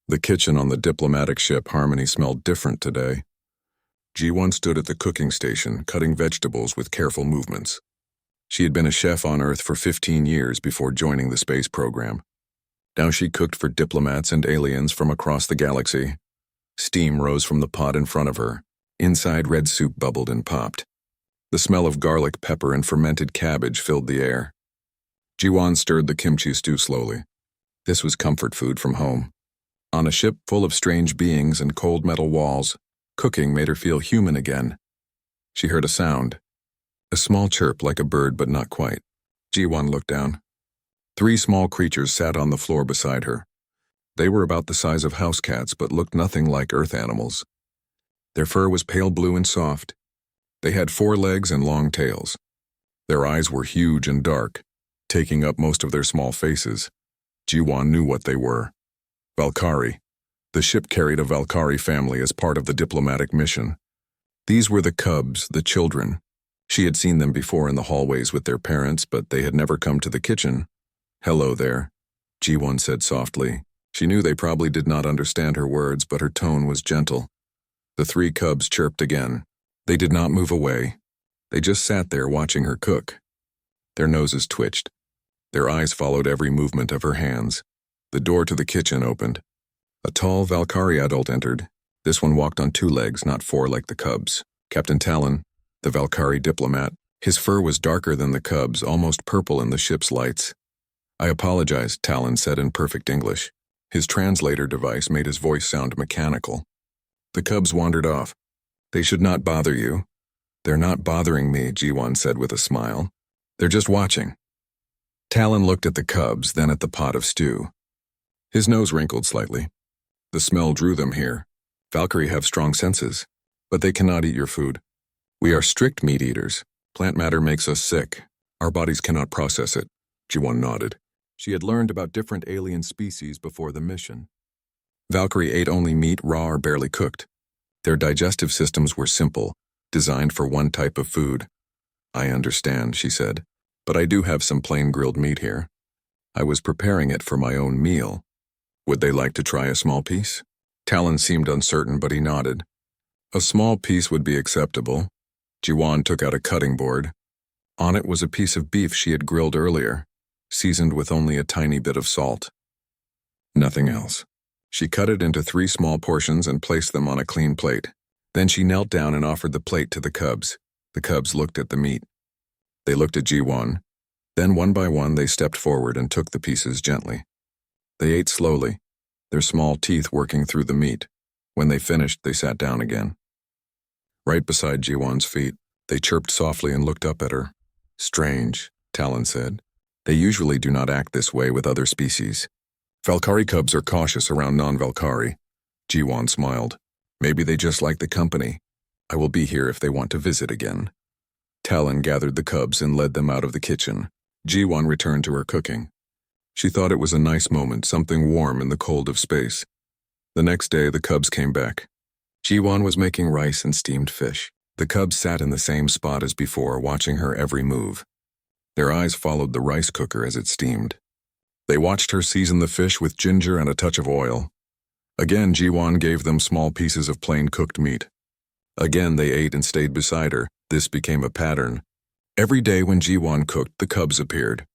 The kitchen on the diplomatic ship Harmony smelled different today. G1 stood at the cooking station, cutting vegetables with careful movements. She had been a chef on Earth for 15 years before joining the space program. Now she cooked for diplomats and aliens from across the galaxy. Steam rose from the pot in front of her. Inside, red soup bubbled and popped. The smell of garlic, pepper, and fermented cabbage filled the air. Ji-won stirred the kimchi stew slowly. This was comfort food from home. On a ship full of strange beings and cold metal walls, cooking made her feel human again. She heard a sound. A small chirp like a bird, but not quite. Ji-won looked down. 3 small creatures sat on the floor beside her. They were about the size of house cats, but looked nothing like Earth animals. Their fur was pale blue and soft. They had 4 legs and long tails. Their eyes were huge and dark, taking up most of their small faces. Ji-won knew what they were. Valkyrie. The ship carried a Valkyrie family as part of the diplomatic mission. These were the cubs, the children. She had seen them before in the hallways with their parents, but they had never come to the kitchen. "Hello there," Ji-won said softly. She knew they probably did not understand her words, but her tone was gentle. The 3 cubs chirped again. They did not move away. They just sat there watching her cook. Their noses twitched. Their eyes followed every movement of her hands. The door to the kitchen opened. A tall Valkyrie adult entered. This one walked on 2 legs, not 4 like the cubs. Captain Talon, the Valkyrie diplomat. His fur was darker than the cubs, almost purple in the ship's lights. "I apologize," Talon said in perfect English. His translator device made his voice sound mechanical. The cubs wandered off. "They should not bother you." "They're not bothering me," Ji-won said with a smile. "They're just watching." Talon looked at the cubs, then at the pot of stew. His nose wrinkled slightly. The smell drew them here. Valkyrie have strong senses, but they cannot eat your food. "We are strict meat eaters. Plant matter makes us sick. Our bodies cannot process it." Ji-won nodded. She had learned about different alien species before the mission. Valkyrie ate only meat, raw or barely cooked. Their digestive systems were simple, designed for one type of food. "I understand," she said, "but I do have some plain grilled meat here. I was preparing it for my own meal. Would they like to try a small piece?" Talon seemed uncertain, but he nodded. A small piece would be acceptable. Ji-won took out a cutting board. On it was a piece of beef she had grilled earlier, seasoned with only a tiny bit of salt. Nothing else. She cut it into 3 small portions and placed them on a clean plate. Then she knelt down and offered the plate to the cubs. The cubs looked at the meat. They looked at Ji-won. Then one by one they stepped forward and took the pieces gently. They ate slowly, their small teeth working through the meat. When they finished, they sat down again. Right beside Ji-won's feet, they chirped softly and looked up at her. "Strange," Talon said. "They usually do not act this way with other species. Valkyrie cubs are cautious around non-Valkyrie." Ji-won smiled. "Maybe they just like the company. I will be here if they want to visit again." Talon gathered the cubs and led them out of the kitchen. Ji-won returned to her cooking. She thought it was a nice moment, something warm in the cold of space. The next day, the cubs came back. Ji-won was making rice and steamed fish. The cubs sat in the same spot as before, watching her every move. Their eyes followed the rice cooker as it steamed. They watched her season the fish with ginger and a touch of oil. Again, Ji-won gave them small pieces of plain cooked meat. Again, they ate and stayed beside her. This became a pattern. Every day when Ji-won cooked, the cubs appeared.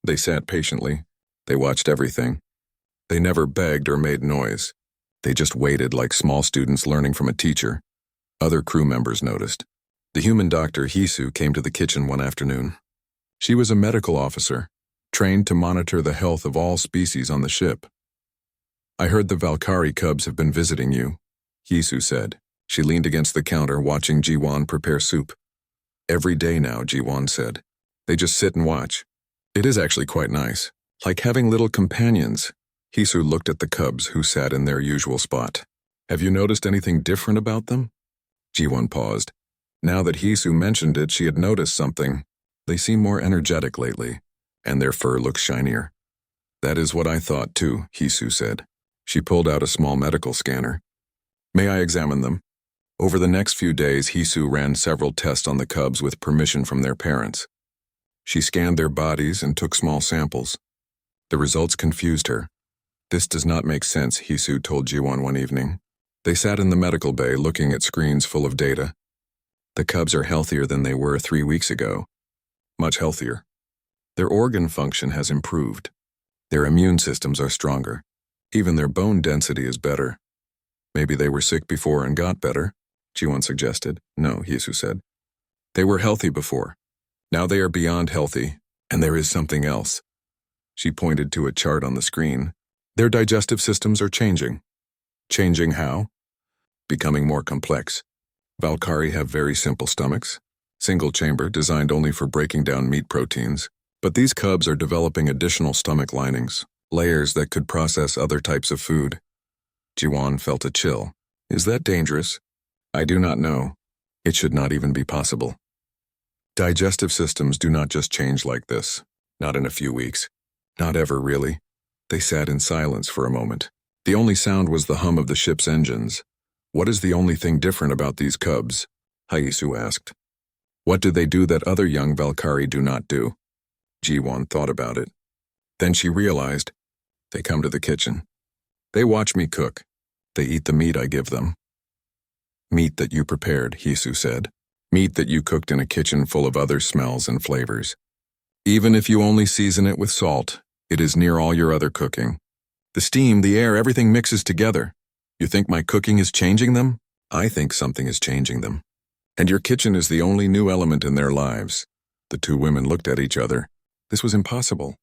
They sat patiently. They watched everything. They never begged or made noise. They just waited like small students learning from a teacher. Other crew members noticed. The human doctor, Hisu, came to the kitchen one afternoon. She was a medical officer, trained to monitor the health of all species on the ship. "I heard the Valkyrie cubs have been visiting you," Hisu said. She leaned against the counter, watching Ji-won prepare soup. "Every day now," Ji-won said. "They just sit and watch. It is actually quite nice. Like having little companions." Hisu looked at the cubs who sat in their usual spot. "Have you noticed anything different about them?" Ji-won paused. Now that Hisu mentioned it, she had noticed something. They seem more energetic lately, and their fur looks shinier. "That is what I thought too," Hisu said. She pulled out a small medical scanner. "May I examine them?" Over the next few days, Hisu ran several tests on the cubs with permission from their parents. She scanned their bodies and took small samples. The results confused her. This does not make sense, Hisu told Jiwon one evening. They sat in the medical bay looking at screens full of data. The cubs are healthier than they were 3 weeks ago. Much healthier. Their organ function has improved. Their immune systems are stronger. Even their bone density is better. Maybe they were sick before and got better, Jiwon suggested. No, Hisu said. They were healthy before. Now they are beyond healthy, and there is something else. She pointed to a chart on the screen. Their digestive systems are changing. Changing how? Becoming more complex. Valkyrie have very simple stomachs, single chamber designed only for breaking down meat proteins. But these cubs are developing additional stomach linings, layers that could process other types of food. Jiwon felt a chill. Is that dangerous? I do not know. It should not even be possible. Digestive systems do not just change like this. Not in a few weeks. Not ever, really. They sat in silence for a moment. The only sound was the hum of the ship's engines. What is the only thing different about these cubs? Haisu asked. What do they do that other young Valkyrie do not do? Jiwon thought about it. Then she realized, they come to the kitchen. They watch me cook. They eat the meat I give them. Meat that you prepared, Hisu said. Meat that you cooked in a kitchen full of other smells and flavors. Even if you only season it with salt, it is near all your other cooking. The steam, the air, everything mixes together. You think my cooking is changing them? I think something is changing them. And your kitchen is the only new element in their lives. The two women looked at each other. This was impossible.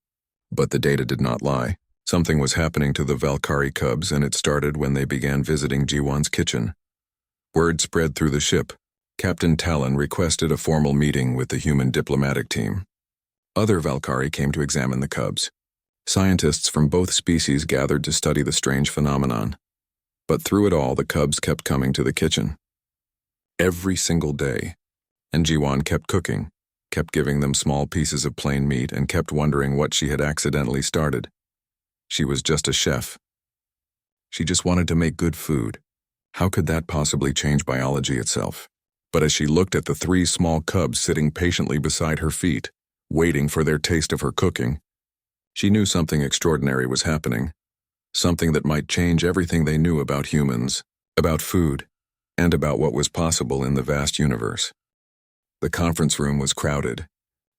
But the data did not lie. Something was happening to the Valkyrie cubs, and it started when they began visiting Jiwon's kitchen. Word spread through the ship. Captain Talon requested a formal meeting with the human diplomatic team. Other Valkyrie came to examine the cubs. Scientists from both species gathered to study the strange phenomenon. But through it all, the cubs kept coming to the kitchen. Every single day. And Jiwon kept cooking. Kept giving them small pieces of plain meat, and kept wondering what she had accidentally started. She was just a chef. She just wanted to make good food. How could that possibly change biology itself? But as she looked at the 3 small cubs sitting patiently beside her feet, waiting for their taste of her cooking, she knew something extraordinary was happening. Something that might change everything they knew about humans, about food, and about what was possible in the vast universe. The conference room was crowded.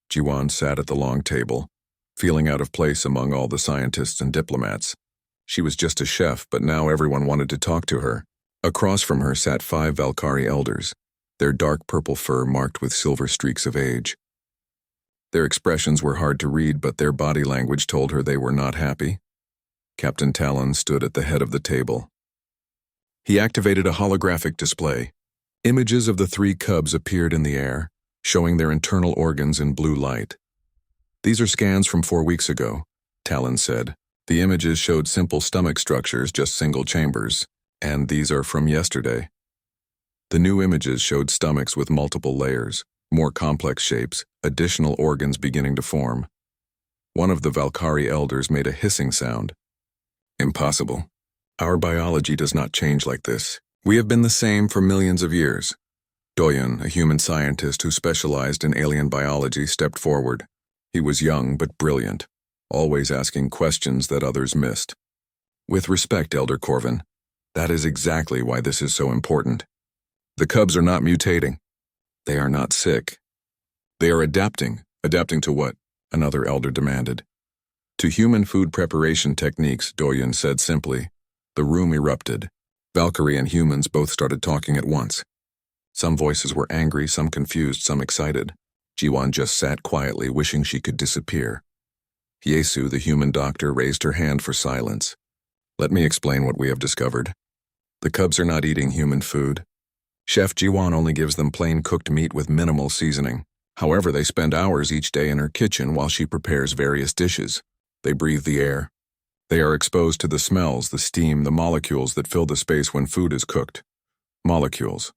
Jiwon sat at the long table, feeling out of place among all the scientists and diplomats. She was just a chef, but now everyone wanted to talk to her. Across from her sat 5 Valkyrie elders, their dark purple fur marked with silver streaks of age. Their expressions were hard to read, but their body language told her they were not happy. Captain Talon stood at the head of the table. He activated a holographic display. Images of the 3 cubs appeared in the air, showing their internal organs in blue light. These are scans from 4 weeks ago, Talon said. The images showed simple stomach structures, just single chambers, and these are from yesterday. The new images showed stomachs with multiple layers, more complex shapes, additional organs beginning to form. One of the Valkyrie elders made a hissing sound. Impossible. Our biology does not change like this. We have been the same for millions of years. Doyon, a human scientist who specialized in alien biology, stepped forward. He was young but brilliant, always asking questions that others missed. With respect, Elder Corvin, that is exactly why this is so important. The cubs are not mutating. They are not sick. They are adapting. Adapting to what? Another elder demanded. To human food preparation techniques, Doyon said simply. The room erupted. Valkyrie and humans both started talking at once. Some voices were angry, some confused, some excited. Jiwon just sat quietly, wishing she could disappear. Hyesu, the human doctor, raised her hand for silence. Let me explain what we have discovered. The cubs are not eating human food. Chef Jiwon only gives them plain cooked meat with minimal seasoning. However, they spend hours each day in her kitchen while she prepares various dishes. They breathe the air. They are exposed to the smells, the steam, the molecules that fill the space when food is cooked. Molecules.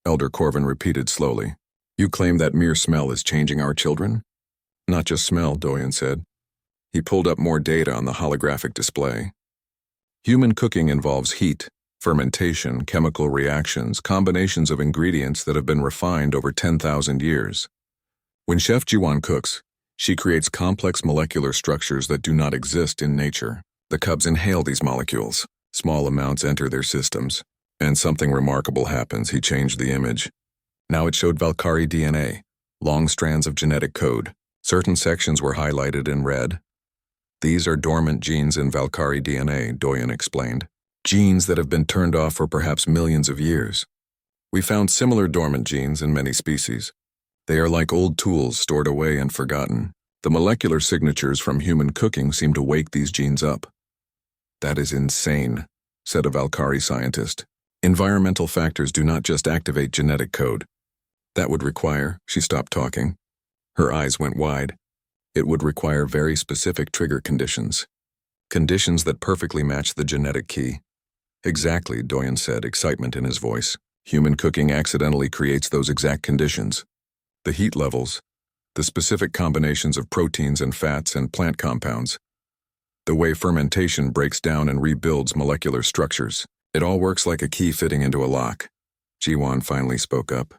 Elder Corvin repeated slowly. You claim that mere smell is changing our children? Not just smell, Doyon said. He pulled up more data on the holographic display. Human cooking involves heat, fermentation, chemical reactions, combinations of ingredients that have been refined over 10,000 years. When Chef Jiwon cooks, she creates complex molecular structures that do not exist in nature. The cubs inhale these molecules. Small amounts enter their systems. And something remarkable happens. He changed the image. Now it showed Valkyrie DNA, long strands of genetic code. Certain sections were highlighted in red. These are dormant genes in Valkyrie DNA, Doyen explained. Genes that have been turned off for perhaps millions of years. We found similar dormant genes in many species. They are like old tools stored away and forgotten. The molecular signatures from human cooking seem to wake these genes up. That is insane, said a Valkyrie scientist. Environmental factors do not just activate genetic code. That would require, she stopped talking. Her eyes went wide. It would require very specific trigger conditions. Conditions that perfectly match the genetic key. Exactly, Doyen said, excitement in his voice. Human cooking accidentally creates those exact conditions. The heat levels, the specific combinations of proteins and fats and plant compounds, the way fermentation breaks down and rebuilds molecular structures. It all works like a key fitting into a lock. Jiwan finally spoke up.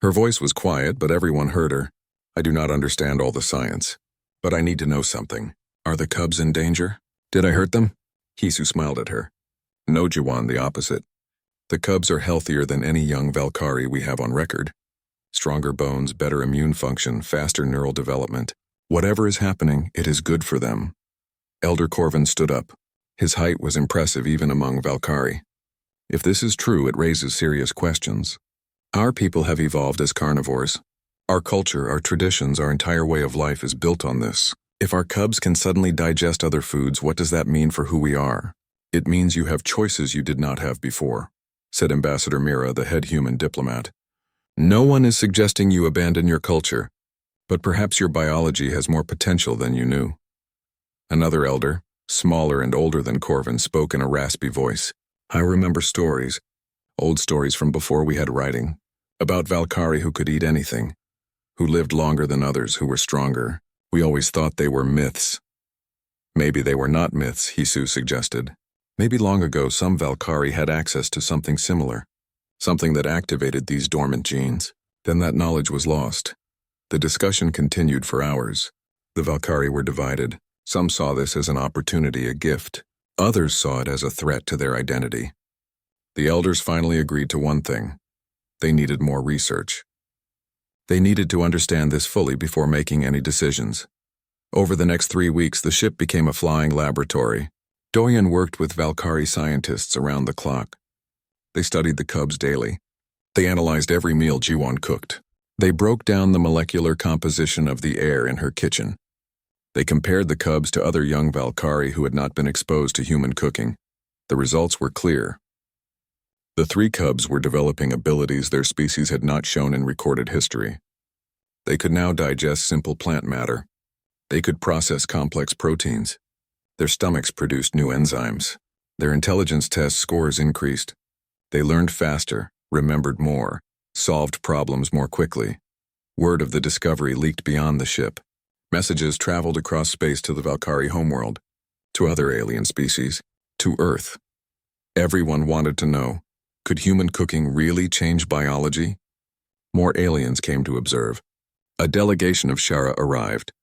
Her voice was quiet, but everyone heard her. I do not understand all the science, but I need to know something. Are the cubs in danger? Did I hurt them? Hisu smiled at her. No, Jiwan, the opposite. The cubs are healthier than any young Valkyrie we have on record. Stronger bones, better immune function, faster neural development. Whatever is happening, it is good for them. Elder Corvin stood up. His height was impressive even among Valkyrie. If this is true, it raises serious questions. Our people have evolved as carnivores. Our culture, our traditions, our entire way of life is built on this. If our cubs can suddenly digest other foods, what does that mean for who we are? It means you have choices you did not have before, said Ambassador Mira, the head human diplomat. No one is suggesting you abandon your culture, but perhaps your biology has more potential than you knew. Another elder, smaller and older than Corvin, spoke in a raspy voice. I remember stories, old stories from before we had writing, about Valkyrie who could eat anything, who lived longer than others, who were stronger. We always thought they were myths. Maybe they were not myths, Hisu suggested. Maybe long ago some Valkyrie had access to something similar, something that activated these dormant genes. Then that knowledge was lost. The discussion continued for hours. The Valkyrie were divided. Some saw this as an opportunity, a gift. Others saw it as a threat to their identity. The elders finally agreed to one thing. They needed more research. They needed to understand this fully before making any decisions. Over the next 3 weeks, the ship became a flying laboratory. Doyen worked with Valkyrie scientists around the clock. They studied the cubs daily. They analyzed every meal Jiwan cooked. They broke down the molecular composition of the air in her kitchen. They compared the cubs to other young Valkyrie who had not been exposed to human cooking. The results were clear. The 3 cubs were developing abilities their species had not shown in recorded history. They could now digest simple plant matter. They could process complex proteins. Their stomachs produced new enzymes. Their intelligence test scores increased. They learned faster, remembered more, solved problems more quickly. Word of the discovery leaked beyond the ship. Messages traveled across space to the Valkyrie homeworld, to other alien species, to Earth. Everyone wanted to know, could human cooking really change biology? More aliens came to observe. A delegation of Shara arrived.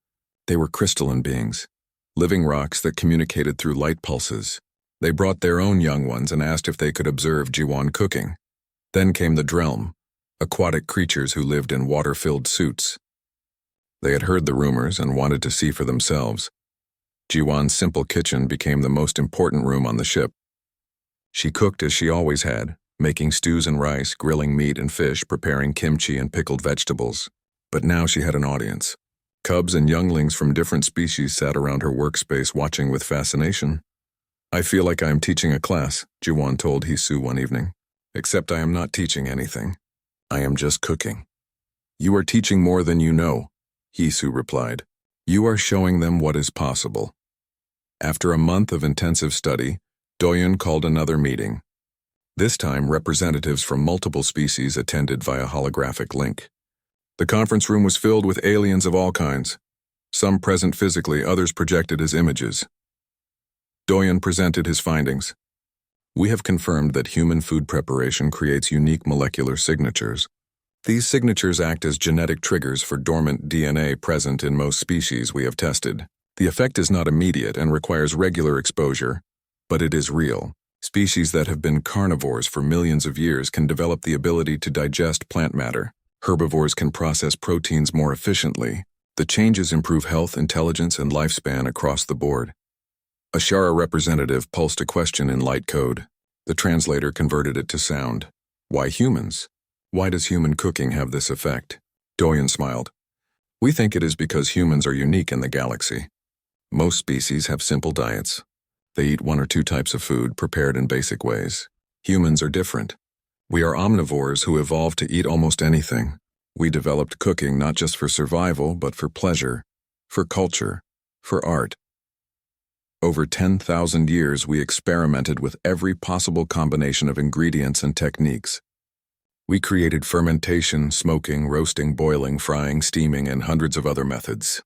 They were crystalline beings, living rocks that communicated through light pulses. They brought their own young ones and asked if they could observe Jiwan cooking. Then came the Drelm, aquatic creatures who lived in water-filled suits. They had heard the rumors and wanted to see for themselves. Jiwan's simple kitchen became the most important room on the ship. She cooked as she always had, making stews and rice, grilling meat and fish, preparing kimchi and pickled vegetables. But now she had an audience. Cubs and younglings from different species sat around her workspace watching with fascination. I feel like I am teaching a class, Jiwan told Hisu one evening. Except I am not teaching anything. I am just cooking. You are teaching more than you know, Hisu replied. You are showing them what is possible. After a month of intensive study, Doyen called another meeting. This time, representatives from multiple species attended via holographic link. The conference room was filled with aliens of all kinds, some present physically, others projected as images. Doyen presented his findings. We have confirmed that human food preparation creates unique molecular signatures. These signatures act as genetic triggers for dormant DNA present in most species we have tested. The effect is not immediate and requires regular exposure, but it is real. Species that have been carnivores for millions of years can develop the ability to digest plant matter. Herbivores can process proteins more efficiently. The changes improve health, intelligence, and lifespan across the board. A Shara representative pulsed a question in light code. The translator converted it to sound. Why humans? Why does human cooking have this effect? Doyen smiled. We think it is because humans are unique in the galaxy. Most species have simple diets. They eat one or two types of food prepared in basic ways. Humans are different. We are omnivores who evolved to eat almost anything. We developed cooking not just for survival, but for pleasure, for culture, for art. Over 10,000 years, we experimented with every possible combination of ingredients and techniques. We created fermentation, smoking, roasting, boiling, frying, steaming, and hundreds of other methods.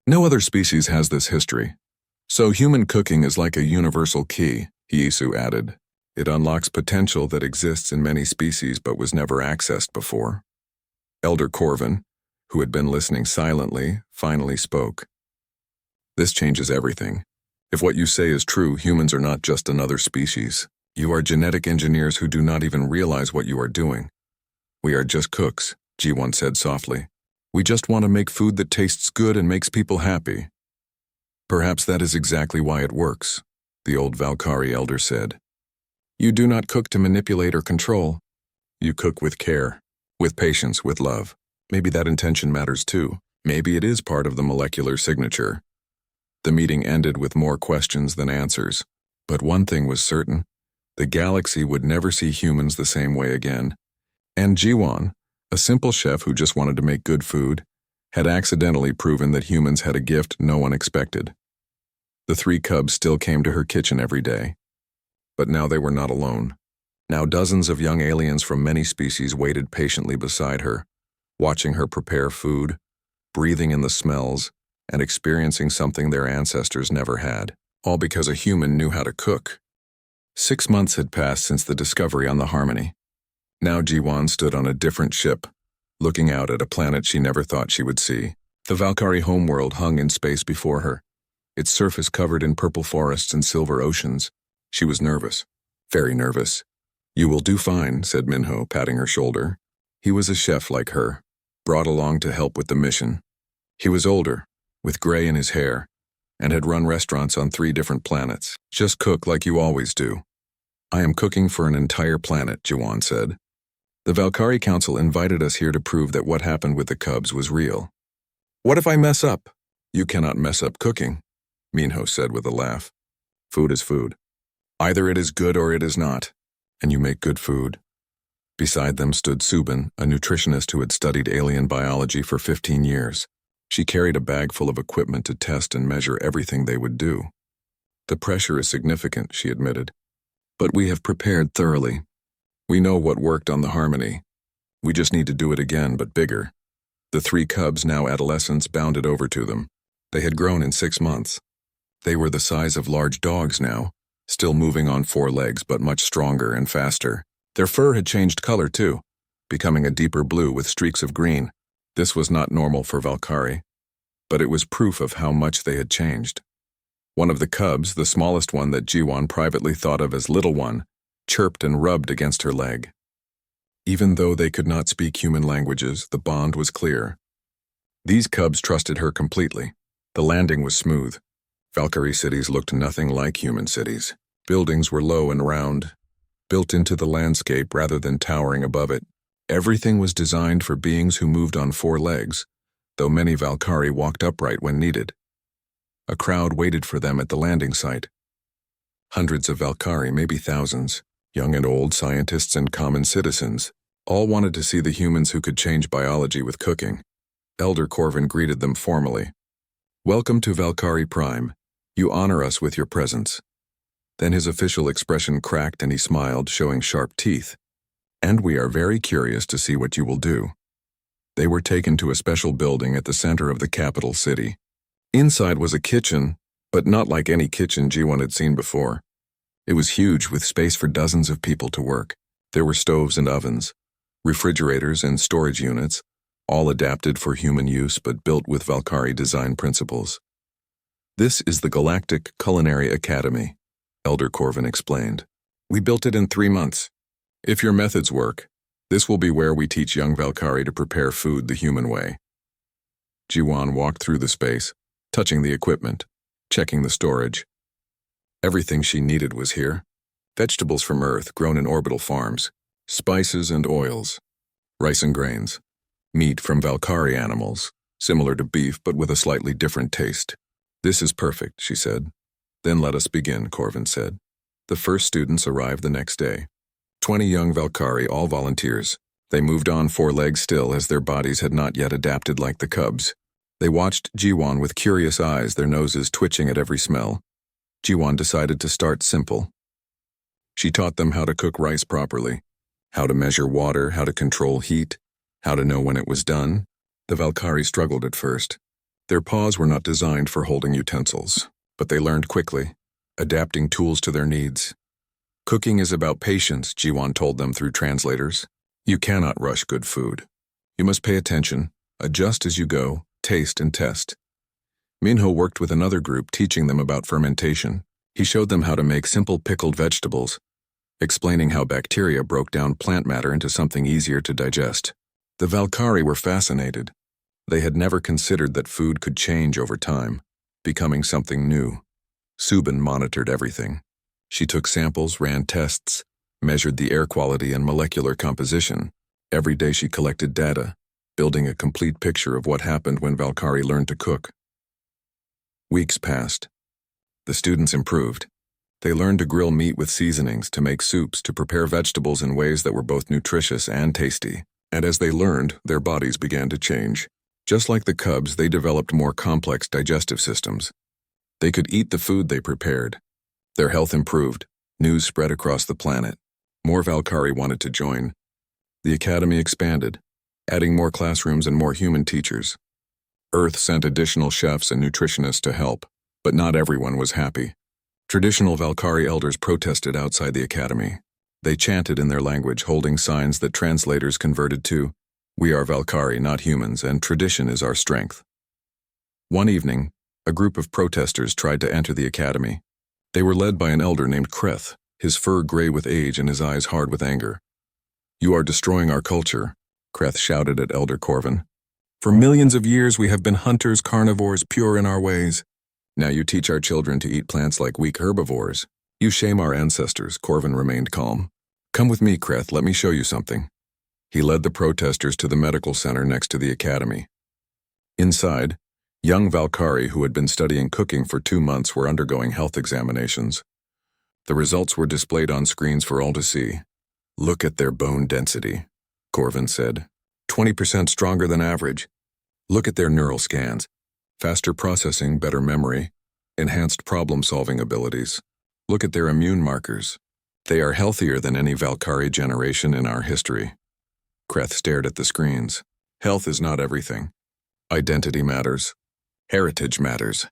No other species has this history. So human cooking is like a universal key, Iesu added. It unlocks potential that exists in many species but was never accessed before. Elder Corvin, who had been listening silently, finally spoke. This changes everything. If what you say is true, humans are not just another species. You are genetic engineers who do not even realize what you are doing. We are just cooks, G1 said softly. We just want to make food that tastes good and makes people happy. Perhaps that is exactly why it works, the old Valkyrie elder said. You do not cook to manipulate or control. You cook with care, with patience, with love. Maybe that intention matters too. Maybe it is part of the molecular signature. The meeting ended with more questions than answers. But one thing was certain. The galaxy would never see humans the same way again. And Jiwan, a simple chef who just wanted to make good food, had accidentally proven that humans had a gift no one expected. The three cubs still came to her kitchen every day. But now they were not alone. Now dozens of young aliens from many species waited patiently beside her, watching her prepare food, breathing in the smells, and experiencing something their ancestors never had, all because a human knew how to cook. 6 months had passed since the discovery on the Harmony. Now Jiwan stood on a different ship, looking out at a planet she never thought she would see. The Valkyrie homeworld hung in space before her, its surface covered in purple forests and silver oceans. She was nervous, very nervous. You will do fine, said Minho, patting her shoulder. He was a chef like her, brought along to help with the mission. He was older, with gray in his hair, and had run restaurants on 3 different planets. Just cook like you always do. I am cooking for an entire planet, Jiwan said. The Valkyrie Council invited us here to prove that what happened with the cubs was real. What if I mess up? You cannot mess up cooking, Minho said with a laugh. Food is food. Either it is good or it is not, and you make good food. Beside them stood Subin, a nutritionist who had studied alien biology for 15 years. She carried a bag full of equipment to test and measure everything they would do. The pressure is significant, she admitted. But we have prepared thoroughly. We know what worked on the Harmony. We just need to do it again, but bigger. The 3 cubs, now adolescents, bounded over to them. They had grown in 6 months. They were the size of large dogs now, still moving on 4 legs, but much stronger and faster. Their fur had changed color too, becoming a deeper blue with streaks of green. This was not normal for Valkyrie, but it was proof of how much they had changed. One of the cubs, the smallest one that Jiwan privately thought of as Little One, chirped and rubbed against her leg. Even though they could not speak human languages, the bond was clear. These cubs trusted her completely. The landing was smooth. Valkyrie cities looked nothing like human cities. Buildings were low and round, built into the landscape rather than towering above it. Everything was designed for beings who moved on 4 legs, though many Valkyrie walked upright when needed. A crowd waited for them at the landing site. Hundreds of Valkyrie, maybe thousands, young and old, scientists and common citizens, all wanted to see the humans who could change biology with cooking. Elder Corvin greeted them formally. Welcome to Valkyrie Prime. You honor us with your presence. Then his official expression cracked and he smiled, showing sharp teeth. And we are very curious to see what you will do. They were taken to a special building at the center of the capital city. Inside was a kitchen, but not like any kitchen G1 had seen before. It was huge, with space for dozens of people to work. There were stoves and ovens, refrigerators and storage units, all adapted for human use but built with Valkyrie design principles. This is the Galactic Culinary Academy, Elder Corvin explained. We built it in 3 months. If your methods work, this will be where we teach young Valkyrie to prepare food the human way. Jiwan walked through the space, touching the equipment, checking the storage. Everything she needed was here. Vegetables from Earth grown in orbital farms, spices and oils, rice and grains, meat from Valkyrie animals, similar to beef but with a slightly different taste. This is perfect, she said. Then let us begin, Corvin said. The first students arrived the next day. 20 young Valkyrie, all volunteers. They moved on 4 legs still as their bodies had not yet adapted like the cubs. They watched Jiwan with curious eyes, their noses twitching at every smell. Jiwan decided to start simple. She taught them how to cook rice properly, how to measure water, how to control heat, how to know when it was done. The Valkyrie struggled at first. Their paws were not designed for holding utensils, but they learned quickly, adapting tools to their needs. Cooking is about patience, Jiwan told them through translators. You cannot rush good food. You must pay attention, adjust as you go, taste and test. Minho worked with another group teaching them about fermentation. He showed them how to make simple pickled vegetables, explaining how bacteria broke down plant matter into something easier to digest. The Valkyrie were fascinated. They had never considered that food could change over time, becoming something new. Subin monitored everything. She took samples, ran tests, measured the air quality and molecular composition. Every day she collected data, building a complete picture of what happened when Valkyrie learned to cook. Weeks passed. The students improved. They learned to grill meat with seasonings, to make soups, to prepare vegetables in ways that were both nutritious and tasty. And as they learned, their bodies began to change. Just like the cubs, they developed more complex digestive systems. They could eat the food they prepared. Their health improved. News spread across the planet. More Valkyrie wanted to join. The academy expanded, adding more classrooms and more human teachers. Earth sent additional chefs and nutritionists to help, but not everyone was happy. Traditional Valkyrie elders protested outside the academy. They chanted in their language, holding signs that translators converted to, "We are Valkyrie, not humans, and tradition is our strength." One evening, a group of protesters tried to enter the academy. They were led by an elder named Kreth, his fur gray with age and his eyes hard with anger. "You are destroying our culture," Kreth shouted at Elder Corvin. "For millions of years we have been hunters, carnivores, pure in our ways. Now you teach our children to eat plants like weak herbivores. You shame our ancestors." Corvin remained calm. "Come with me, Kreth, let me show you something." He led the protesters to the medical center next to the academy. Inside, young Valkyrie who had been studying cooking for 2 months were undergoing health examinations. The results were displayed on screens for all to see. "Look at their bone density," Corvin said. 20% stronger than average. Look at their neural scans. Faster processing, better memory, enhanced problem-solving abilities. Look at their immune markers. They are healthier than any Valkyrie generation in our history. Kreth stared at the screens. Health is not everything. Identity matters. Heritage matters.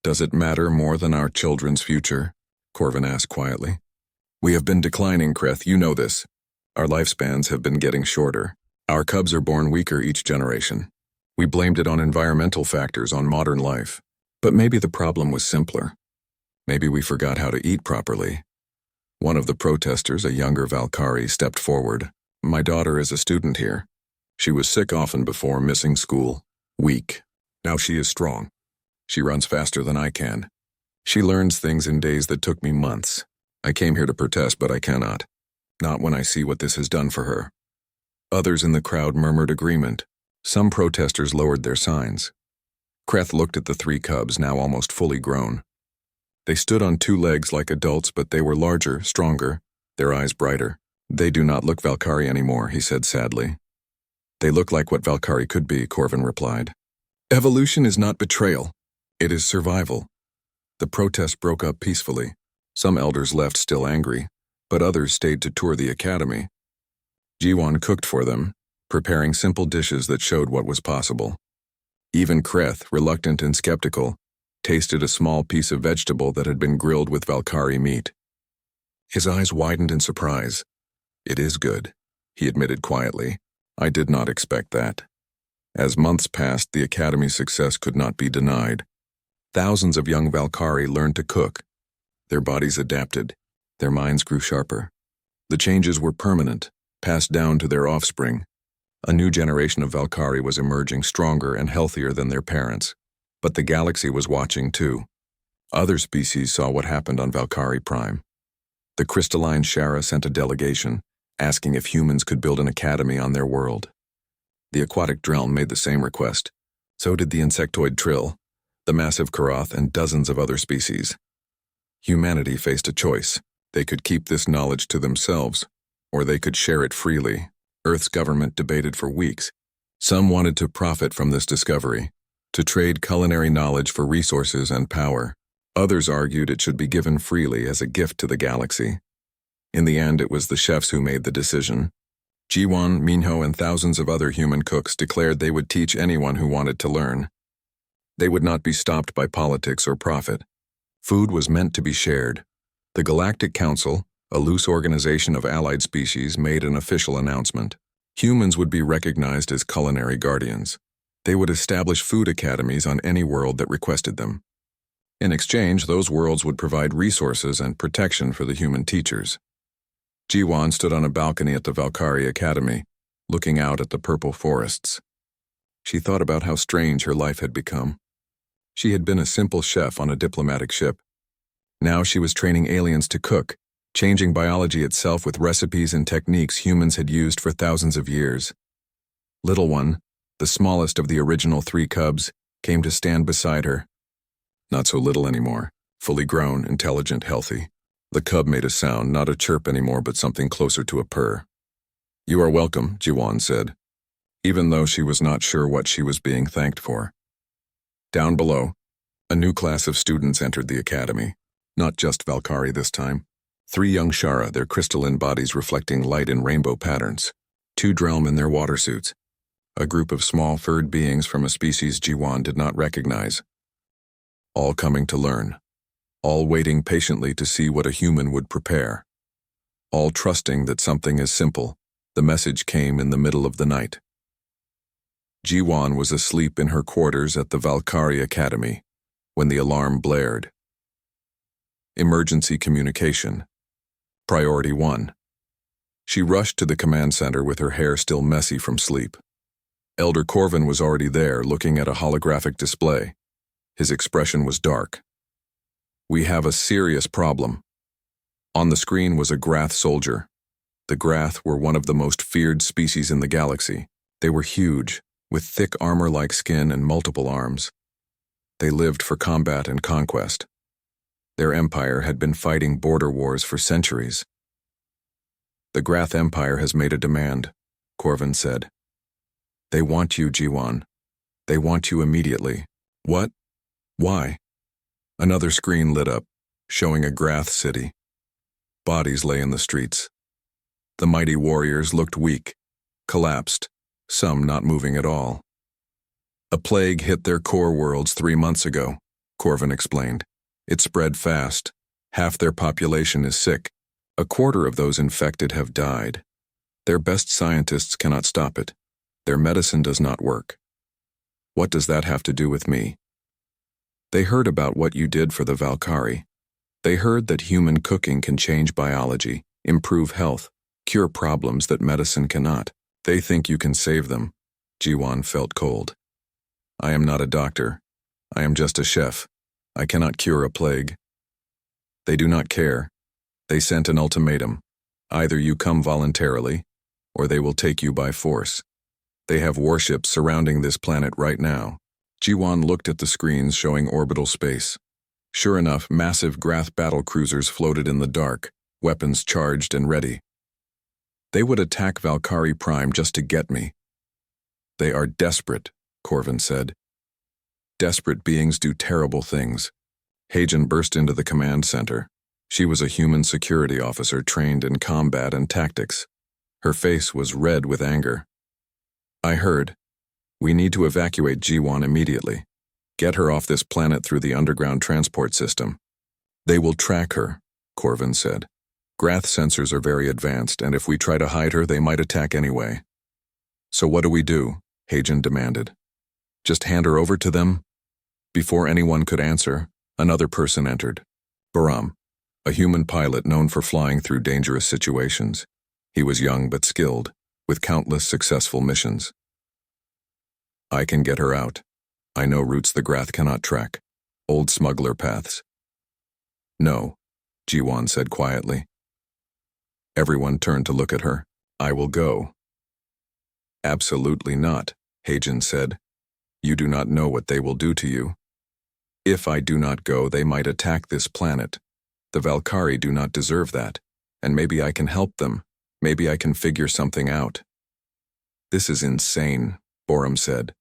Does it matter more than our children's future? Corvin asked quietly. We have been declining, Kreth, you know this. Our lifespans have been getting shorter. Our cubs are born weaker each generation. We blamed it on environmental factors, on modern life. But maybe the problem was simpler. Maybe we forgot how to eat properly. One of the protesters, a younger Valkyrie, stepped forward. My daughter is a student here. She was sick often before, missing school. Weak. Now she is strong. She runs faster than I can. She learns things in days that took me months. I came here to protest, but I cannot. Not when I see what this has done for her. Others in the crowd murmured agreement. Some protesters lowered their signs. Kreth looked at the 3 cubs, now almost fully grown. They stood on 2 legs like adults, but they were larger, stronger, their eyes brighter. They do not look Valkyrie anymore, he said sadly. They look like what Valkyrie could be, Corvin replied. Evolution is not betrayal. It is survival. The protest broke up peacefully. Some elders left still angry, but others stayed to tour the academy. Jiwan cooked for them, preparing simple dishes that showed what was possible. Even Kreth, reluctant and skeptical, tasted a small piece of vegetable that had been grilled with Valkyrie meat. His eyes widened in surprise. It is good, he admitted quietly. I did not expect that. As months passed, the academy's success could not be denied. Thousands of young Valkyrie learned to cook. Their bodies adapted. Their minds grew sharper. The changes were permanent, passed down to their offspring. A new generation of Valkyrie was emerging, stronger and healthier than their parents. But the galaxy was watching too. Other species saw what happened on Valkyrie Prime. The crystalline Shara sent a delegation, asking if humans could build an academy on their world. The aquatic Drelm made the same request. So did the insectoid Trill, the massive Karath, and dozens of other species. Humanity faced a choice. They could keep this knowledge to themselves, or they could share it freely. Earth's government debated for weeks. Some wanted to profit from this discovery, to trade culinary knowledge for resources and power. Others argued it should be given freely as a gift to the galaxy. In the end, it was the chefs who made the decision. Jiwan, Minho, and thousands of other human cooks declared they would teach anyone who wanted to learn. They would not be stopped by politics or profit. Food was meant to be shared. The Galactic Council, a loose organization of allied species, made an official announcement. Humans would be recognized as culinary guardians. They would establish food academies on any world that requested them. In exchange, those worlds would provide resources and protection for the human teachers. Jiwan stood on a balcony at the Valkyrie Academy, looking out at the purple forests. She thought about how strange her life had become. She had been a simple chef on a diplomatic ship. Now she was training aliens to cook, changing biology itself with recipes and techniques humans had used for thousands of years. Little One, the smallest of the original 3 cubs, came to stand beside her. Not so little anymore, fully grown, intelligent, healthy. The cub made a sound, not a chirp anymore, but something closer to a purr. "You are welcome," Jiwan said, even though she was not sure what she was being thanked for. Down below, a new class of students entered the academy. Not just Valkyrie this time. 3 young Shara, their crystalline bodies reflecting light in rainbow patterns. 2 Drelm in their water suits. A group of small furred beings from a species Jiwan did not recognize. All coming to learn. All waiting patiently to see what a human would prepare. All trusting that something as simple, the message came in the middle of the night. Jiwan was asleep in her quarters at the Valkyrie Academy when the alarm blared. Emergency communication. Priority 1. She rushed to the command center with her hair still messy from sleep. Elder Corvin was already there, looking at a holographic display. His expression was dark. "We have a serious problem." On the screen was a Grath soldier. The Grath were one of the most feared species in the galaxy. They were huge, with thick armor-like skin and multiple arms. They lived for combat and conquest. Their empire had been fighting border wars for centuries. "The Grath Empire has made a demand," Corvin said. "They want you, Jiwan. They want you immediately." "What? Why?" Another screen lit up, showing a Grath city. Bodies lay in the streets. The mighty warriors looked weak, collapsed, some not moving at all. "A plague hit their core worlds 3 months ago," Corvin explained. "It spread fast. Half their population is sick. A quarter of those infected have died. Their best scientists cannot stop it. Their medicine does not work. What does that have to do with me?" "They heard about what you did for the Valkyrie. They heard that human cooking can change biology, improve health, cure problems that medicine cannot. They think you can save them." Jiwan felt cold. "I am not a doctor. I am just a chef. I cannot cure a plague." "They do not care. They sent an ultimatum. Either you come voluntarily, or they will take you by force. They have warships surrounding this planet right now." Jiwan looked at the screens showing orbital space. Sure enough, massive Grath battle cruisers floated in the dark, weapons charged and ready. "They would attack Valkyrie Prime just to get me." "They are desperate," Corvin said. "Desperate beings do terrible things." Hagen burst into the command center. She was a human security officer trained in combat and tactics. Her face was red with anger. "I heard. We need to evacuate Jiwan immediately. Get her off this planet through the underground transport system." "They will track her," Corvin said. "Grath sensors are very advanced, and if we try to hide her, they might attack anyway." "So what do we do?" Hagen demanded. "Just hand her over to them?" Before anyone could answer, another person entered. Baram, a human pilot known for flying through dangerous situations. He was young but skilled, with countless successful missions. I can get her out. I know routes the Grath cannot track. Old smuggler paths. No, Jiwan said quietly. Everyone turned to look at her. I will go. Absolutely not, Heijin said. You do not know what they will do to you. If I do not go, they might attack this planet. The Valkyrie do not deserve that, and maybe I can help them. Maybe I can figure something out. This is insane, Borum said.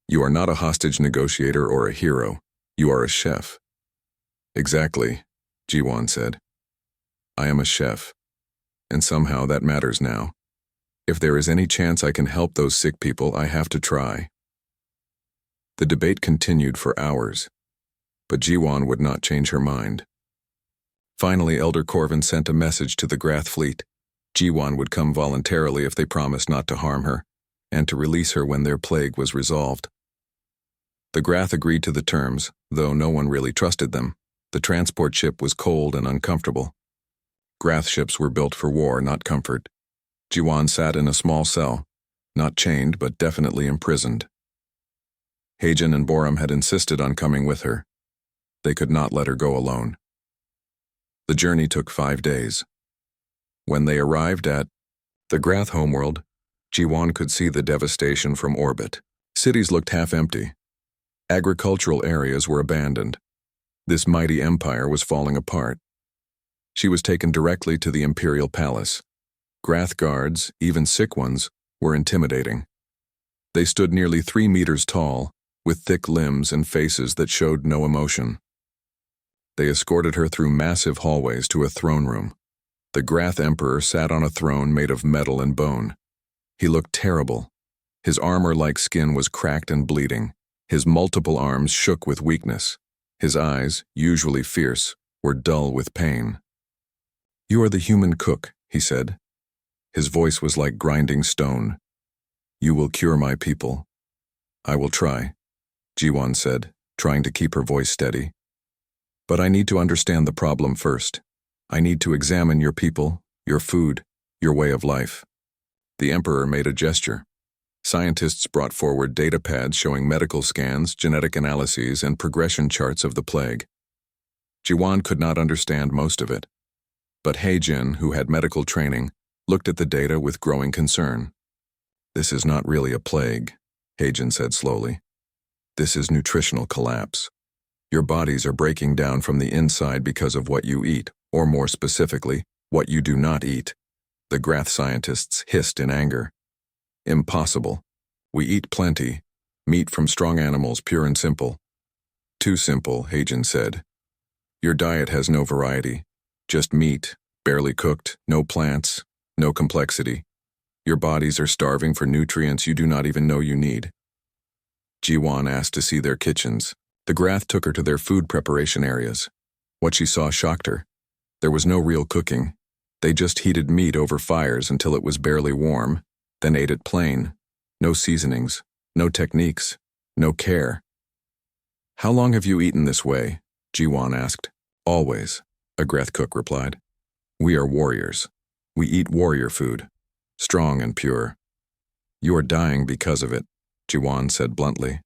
You are not a hostage negotiator or a hero. You are a chef. Exactly, Jiwan said. I am a chef, and somehow that matters now. If there is any chance I can help those sick people, I have to try. The debate continued for hours, but Jiwan would not change her mind. Finally, Elder Corvin sent a message to the Grath fleet. Jiwan would come voluntarily if they promised not to harm her, and to release her when their plague was resolved. The Grath agreed to the terms, though no one really trusted them. The transport ship was cold and uncomfortable. Grath ships were built for war, not comfort. Jiwan sat in a small cell, not chained but definitely imprisoned. Heijin and Borum had insisted on coming with her. They could not let her go alone. The journey took 5 days. When they arrived at the Grath homeworld, Jiwan could see the devastation from orbit. Cities looked half empty. Agricultural areas were abandoned. This mighty empire was falling apart. She was taken directly to the Imperial Palace. Grath guards, even sick ones, were intimidating. They stood nearly 3 meters tall, with thick limbs and faces that showed no emotion. They escorted her through massive hallways to a throne room. The Grath Emperor sat on a throne made of metal and bone. He looked terrible. His armor-like skin was cracked and bleeding. His multiple arms shook with weakness. His eyes, usually fierce, were dull with pain. You are the human cook, he said. His voice was like grinding stone. You will cure my people. I will try, Jiwan said, trying to keep her voice steady. But I need to understand the problem first. I need to examine your people, your food, your way of life. The Emperor made a gesture. Scientists brought forward data pads showing medical scans, genetic analyses, and progression charts of the plague. Jiwan could not understand most of it. But Heijin, who had medical training, looked at the data with growing concern. This is not really a plague, Heijin said slowly. This is nutritional collapse. Your bodies are breaking down from the inside because of what you eat, or more specifically, what you do not eat. The Grath scientists hissed in anger. Impossible. We eat plenty. Meat from strong animals, pure and simple. Too simple, Heijin said. Your diet has no variety. Just meat, barely cooked, no plants, no complexity. Your bodies are starving for nutrients you do not even know you need. Jiwan asked to see their kitchens. The Grath took her to their food preparation areas. What she saw shocked her. There was no real cooking. They just heated meat over fires until it was barely warm, then ate it plain. No seasonings, no techniques, no care. How long have you eaten this way? Jiwan asked. Always, a Grath cook replied. We are warriors. We eat warrior food, strong and pure. You are dying because of it, Jiwan said bluntly.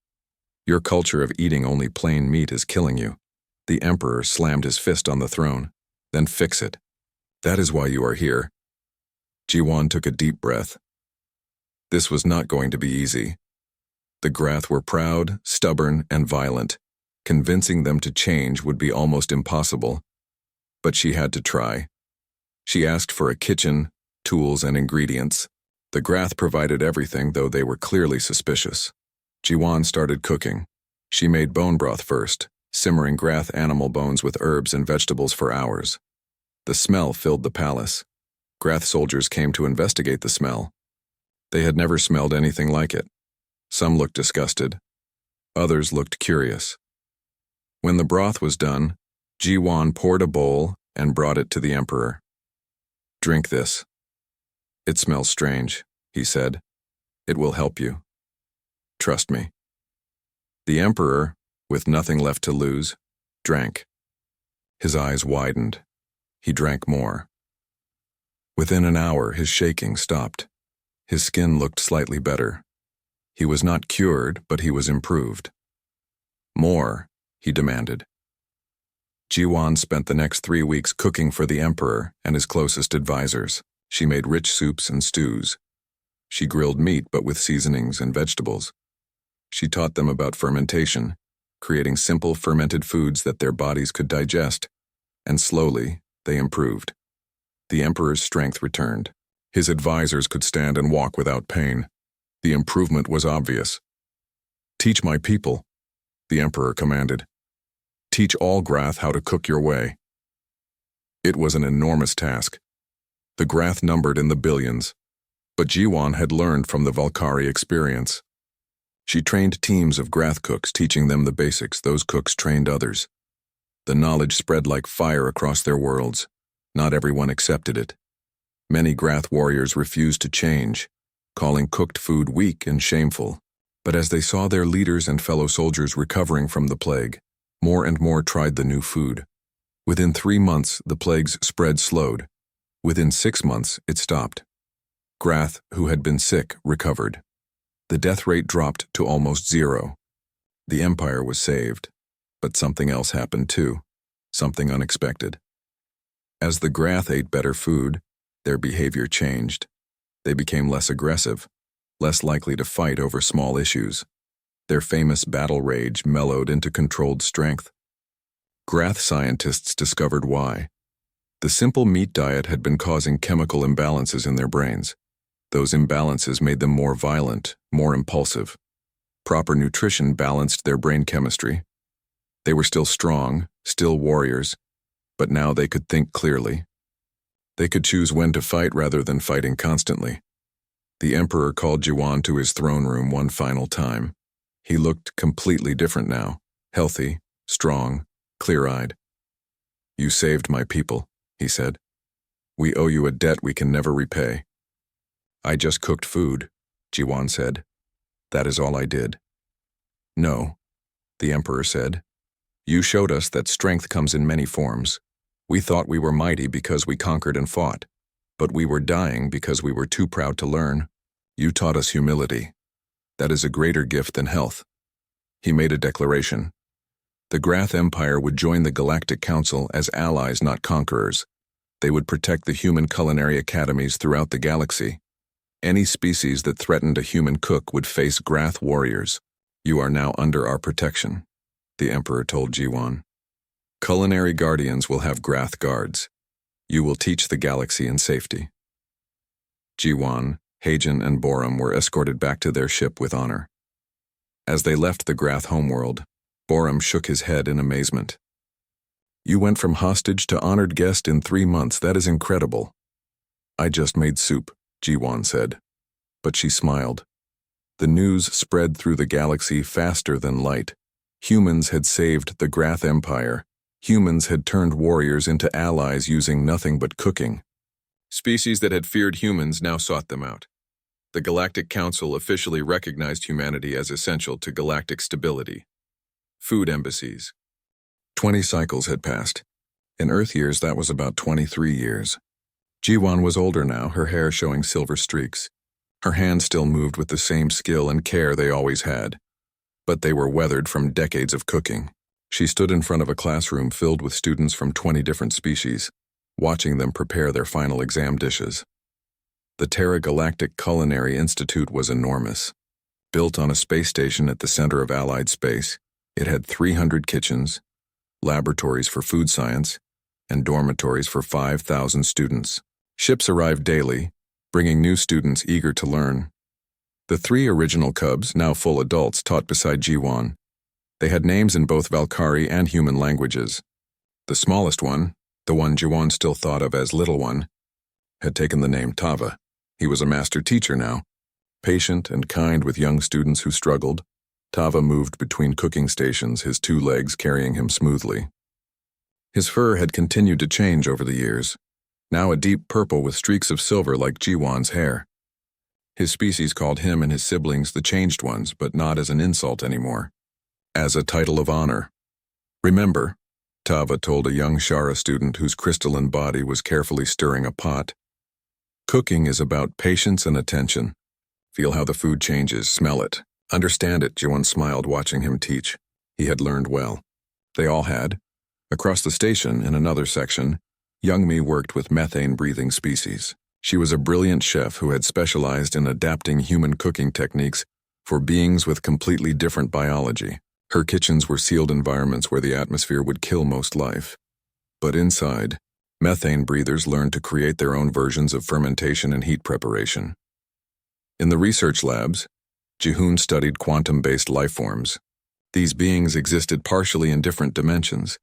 Your culture of eating only plain meat is killing you. The Emperor slammed his fist on the throne. Then fix it. That is why you are here. Jiwan took a deep breath. This was not going to be easy. The Grath were proud, stubborn, and violent. Convincing them to change would be almost impossible. But she had to try. She asked for a kitchen, tools, and ingredients. The Grath provided everything, though they were clearly suspicious. Jiwan started cooking. She made bone broth first, simmering Grath animal bones with herbs and vegetables for hours. The smell filled the palace. Grath soldiers came to investigate the smell. They had never smelled anything like it. Some looked disgusted. Others looked curious. When the broth was done, Jiwan poured a bowl and brought it to the Emperor. Drink this. It smells strange, he said. It will help you. Trust me. The Emperor, with nothing left to lose, drank. His eyes widened. He drank more. Within an hour, his shaking stopped. His skin looked slightly better. He was not cured, but he was improved. More, he demanded. Jiwan spent the next 3 weeks cooking for the emperor and his closest advisors. She made rich soups and stews. She grilled meat, but with seasonings and vegetables. She taught them about fermentation, creating simple fermented foods that their bodies could digest, and slowly, they improved. The emperor's strength returned. His advisors could stand and walk without pain. The improvement was obvious. "Teach my people," the emperor commanded. "Teach all Grath how to cook your way." It was an enormous task. The Grath numbered in the billions, but Jiwan had learned from the Valkyrie experience. She trained teams of Grath cooks, teaching them the basics. Those cooks trained others. The knowledge spread like fire across their worlds. Not everyone accepted it. Many Grath warriors refused to change, calling cooked food weak and shameful. But as they saw their leaders and fellow soldiers recovering from the plague, more and more tried the new food. Within 3 months, the plague's spread slowed. Within 6 months, it stopped. Grath, who had been sick, recovered. The death rate dropped to almost 0. The empire was saved. But something else happened too. Something unexpected. As the Grath ate better food, their behavior changed. They became less aggressive, less likely to fight over small issues. Their famous battle rage mellowed into controlled strength. Grath scientists discovered why. The simple meat diet had been causing chemical imbalances in their brains. Those imbalances made them more violent, more impulsive. Proper nutrition balanced their brain chemistry. They were still strong, still warriors, but now they could think clearly. They could choose when to fight rather than fighting constantly. The emperor called Jiwan to his throne room one final time. He looked completely different now, healthy, strong, clear-eyed. "You saved my people," he said. "We owe you a debt we can never repay." "I just cooked food," Jiwan said. "That is all I did." "No," the emperor said. "You showed us that strength comes in many forms. We thought we were mighty because we conquered and fought, but we were dying because we were too proud to learn. You taught us humility. That is a greater gift than health." He made a declaration. The Grath Empire would join the Galactic Council as allies, not conquerors. They would protect the human culinary academies throughout the galaxy. Any species that threatened a human cook would face Grath warriors. "You are now under our protection," the emperor told Jiwan. "Culinary guardians will have Grath guards. You will teach the galaxy in safety." Jiwan, Hagen, and Borum were escorted back to their ship with honor. As they left the Grath homeworld, Borum shook his head in amazement. "You went from hostage to honored guest in 3 months. That is incredible." "I just made soup," Jiwan said. But she smiled. The news spread through the galaxy faster than light. Humans had saved the Grath Empire. Humans had turned warriors into allies using nothing but cooking. Species that had feared humans now sought them out. The Galactic Council officially recognized humanity as essential to galactic stability. Food embassies. 20 cycles had passed. In Earth years, that was about 23 years. Jiwan was older now, her hair showing silver streaks. Her hands still moved with the same skill and care they always had. But they were weathered from decades of cooking. She stood in front of a classroom filled with students from 20 different species, watching them prepare their final exam dishes. The Terra Galactic Culinary Institute was enormous. Built on a space station at the center of Allied space, it had 300 kitchens, laboratories for food science, and dormitories for 5,000 students. Ships arrived daily, bringing new students eager to learn. The 3 original cubs, now full adults, taught beside Jiwan. They had names in both Valkyrie and human languages. The smallest one, the one Jiwan still thought of as Little One, had taken the name Tava. He was a master teacher now. Patient and kind with young students who struggled, Tava moved between cooking stations, his 2 legs carrying him smoothly. His fur had continued to change over the years, now a deep purple with streaks of silver like Jiwan's hair. His species called him and his siblings the Changed Ones, but not as an insult anymore. as a title of honor. Remember, Tava told a young Shara student whose crystalline body was carefully stirring a pot. Cooking is about patience and attention. Feel how the food changes, smell it. Understand it, Jiwon smiled watching him teach. He had learned well. They all had. Across the station, in another section, Youngmi worked with methane-breathing species. She was a brilliant chef who had specialized in adapting human cooking techniques for beings with completely different biology. Her kitchens were sealed environments where the atmosphere would kill most life. But inside, methane breathers learned to create their own versions of fermentation and heat preparation. In the research labs, Jihoon studied quantum-based lifeforms. These beings existed partially in different dimensions,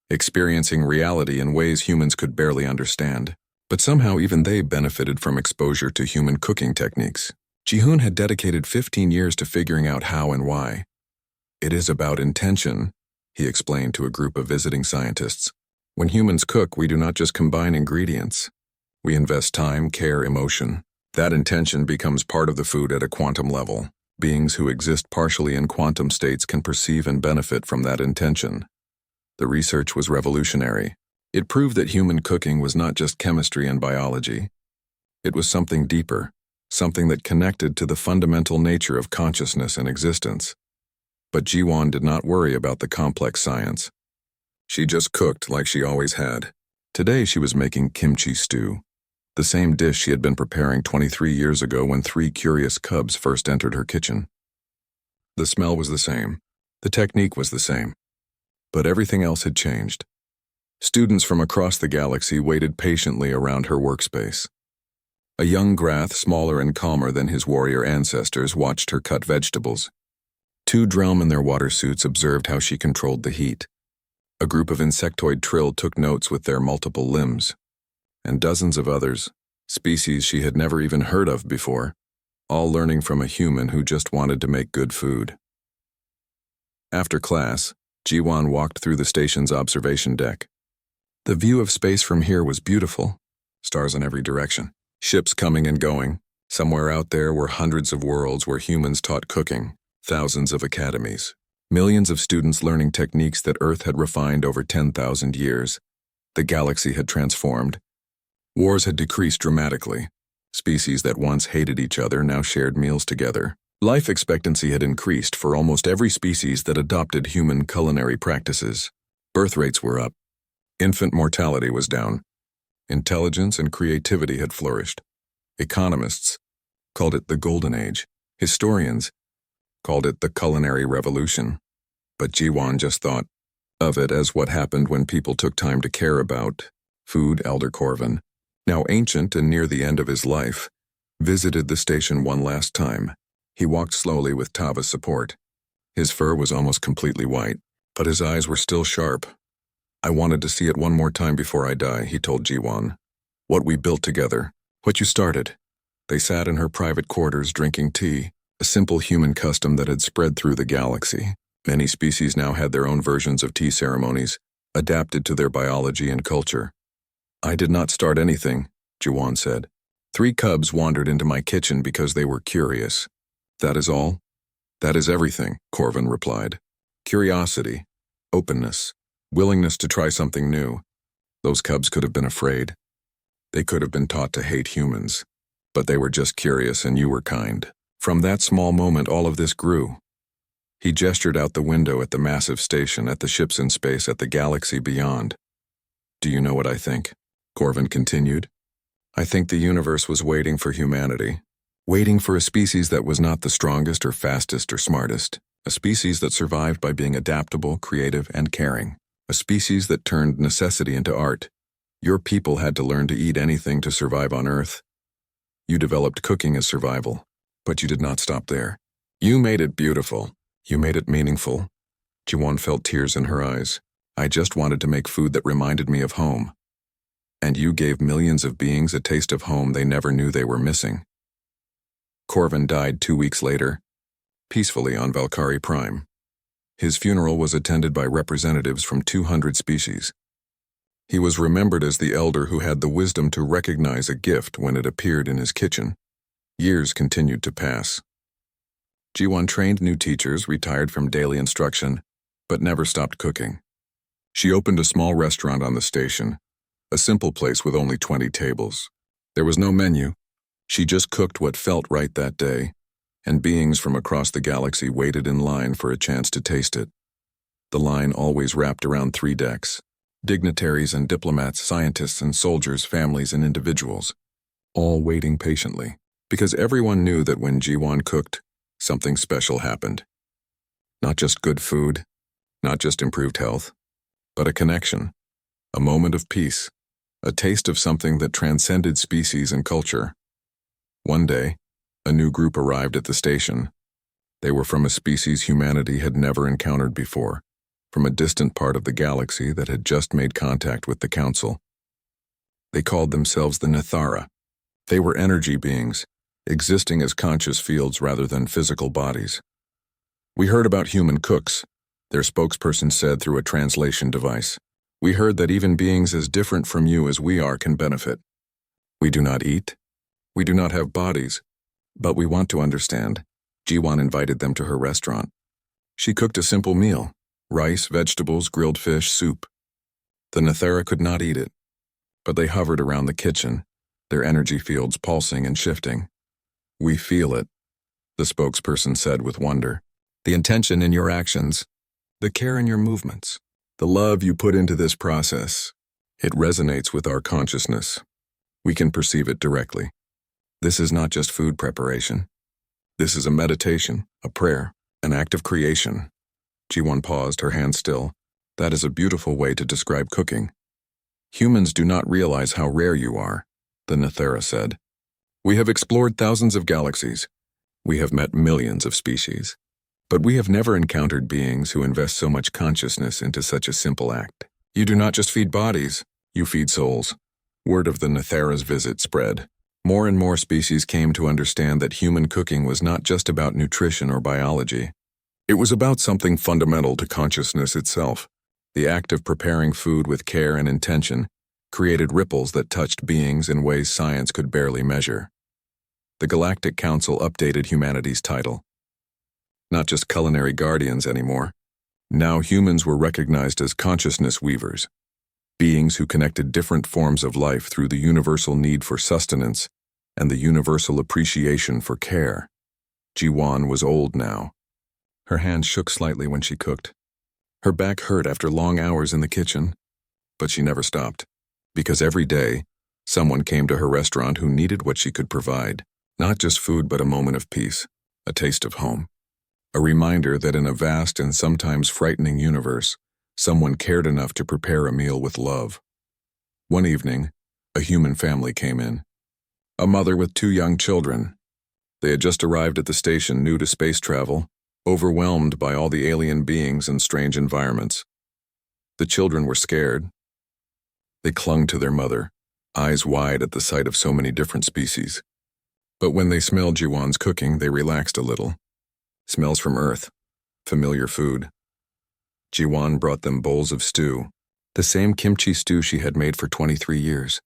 experiencing reality in ways humans could barely understand. But somehow even they benefited from exposure to human cooking techniques. Jihoon had dedicated 15 years to figuring out how and why. It is about intention, he explained to a group of visiting scientists. When humans cook, we do not just combine ingredients. We invest time, care, emotion. That intention becomes part of the food at a quantum level. Beings who exist partially in quantum states can perceive and benefit from that intention. The research was revolutionary. It proved that human cooking was not just chemistry and biology. It was something deeper, something that connected to the fundamental nature of consciousness and existence. But Jiwon did not worry about the complex science. She just cooked like she always had. Today she was making kimchi stew, the same dish she had been preparing 23 years ago when 3 curious cubs first entered her kitchen. The smell was the same. The technique was the same. But everything else had changed. Students from across the galaxy waited patiently around her workspace. A young Grath, smaller and calmer than his warrior ancestors, watched her cut vegetables. 2 Drelm in their water suits observed how she controlled the heat. A group of insectoid trill took notes with their multiple limbs. And dozens of others, species she had never even heard of before, all learning from a human who just wanted to make good food. After class, Jiwon walked through the station's observation deck. The view of space from here was beautiful, stars in every direction, ships coming and going. Somewhere out there were hundreds of worlds where humans taught cooking, thousands of academies, millions of students learning techniques that Earth had refined over 10,000 years. The galaxy had transformed. Wars had decreased dramatically. Species that once hated each other now shared meals together. Life expectancy had increased for almost every species that adopted human culinary practices. Birth rates were up. Infant mortality was down. Intelligence and creativity had flourished. Economists called it the Golden Age. Historians called it the Culinary Revolution. But Jiwon just thought of it as what happened when people took time to care about food. Elder Corvin, now ancient and near the end of his life, visited the station one last time. He walked slowly with Tava's support. His fur was almost completely white, but his eyes were still sharp. I wanted to see it one more time before I die, he told Jiwon. What we built together, what you started. They sat in her private quarters drinking tea, a simple human custom that had spread through the galaxy. Many species now had their own versions of tea ceremonies, adapted to their biology and culture. I did not start anything, Jiwon said. 3 cubs wandered into my kitchen because they were curious. That is all? That is everything, Corvin replied. Curiosity, openness, willingness to try something new. Those cubs could have been afraid. They could have been taught to hate humans. But they were just curious and you were kind. From that small moment all of this grew. He gestured out the window at the massive station, at the ships in space, at the galaxy beyond. Do you know what I think? Corvin continued. I think the universe was waiting for humanity. Waiting for a species that was not the strongest or fastest or smartest. A species that survived by being adaptable, creative, and caring. A species that turned necessity into art. Your people had to learn to eat anything to survive on Earth. You developed cooking as survival, but you did not stop there. You made it beautiful. You made it meaningful. Jiwon felt tears in her eyes. I just wanted to make food that reminded me of home. And you gave millions of beings a taste of home they never knew they were missing. Corvin died 2 weeks later, peacefully on Valkyrie Prime. His funeral was attended by representatives from 200 species. He was remembered as the elder who had the wisdom to recognize a gift when it appeared in his kitchen. Years continued to pass. Jiwon trained new teachers, retired from daily instruction, but never stopped cooking. She opened a small restaurant on the station, a simple place with only 20 tables. There was no menu. She just cooked what felt right that day, and beings from across the galaxy waited in line for a chance to taste it. The line always wrapped around 3 decks: dignitaries and diplomats, scientists and soldiers, families and individuals, all waiting patiently, because everyone knew that when Jiwan cooked, something special happened. Not just good food, not just improved health, but a connection, a moment of peace, a taste of something that transcended species and culture. One day, a new group arrived at the station. They were from a species humanity had never encountered before, from a distant part of the galaxy that had just made contact with the Council. They called themselves the Nathara. They were energy beings, existing as conscious fields rather than physical bodies. "We heard about human cooks," their spokesperson said through a translation device. "We heard that even beings as different from you as we are can benefit. We do not eat. We do not have bodies. But we want to understand." Jiwan invited them to her restaurant. She cooked a simple meal: rice, vegetables, grilled fish, soup. The Nathara could not eat it, but they hovered around the kitchen, their energy fields pulsing and shifting. "We feel it," the spokesperson said with wonder. "The intention in your actions, the care in your movements, the love you put into this process, it resonates with our consciousness. We can perceive it directly. This is not just food preparation. This is a meditation, a prayer, an act of creation." Jiwan paused, her hand still. "That is a beautiful way to describe cooking." "Humans do not realize how rare you are," the Nathara said. "We have explored thousands of galaxies. We have met millions of species. But we have never encountered beings who invest so much consciousness into such a simple act. You do not just feed bodies, you feed souls." Word of the Nathara's visit spread. More and more species came to understand that human cooking was not just about nutrition or biology. It was about something fundamental to consciousness itself. The act of preparing food with care and intention created ripples that touched beings in ways science could barely measure. The Galactic Council updated humanity's title. Not just culinary guardians anymore. Now humans were recognized as consciousness weavers, beings who connected different forms of life through the universal need for sustenance and the universal appreciation for care. Jiwan was old now. Her hands shook slightly when she cooked. Her back hurt after long hours in the kitchen, but she never stopped, because every day, someone came to her restaurant who needed what she could provide. Not just food, but a moment of peace, a taste of home. A reminder that in a vast and sometimes frightening universe, someone cared enough to prepare a meal with love. One evening, a human family came in. A mother with 2 young children. They had just arrived at the station, new to space travel, overwhelmed by all the alien beings and strange environments. The children were scared. They clung to their mother, eyes wide at the sight of so many different species. But when they smelled Jiwan's cooking, they relaxed a little. Smells from Earth, familiar food. Jiwan brought them bowls of stew, the same kimchi stew she had made for 23 years.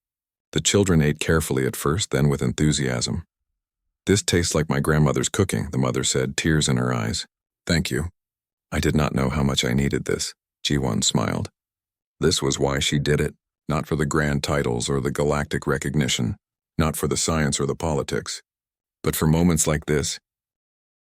The children ate carefully at first, then with enthusiasm. "This tastes like my grandmother's cooking," the mother said, tears in her eyes. "Thank you. I did not know how much I needed this," Jiwan smiled. This was why she did it, not for the grand titles or the galactic recognition, not for the science or the politics, but for moments like this,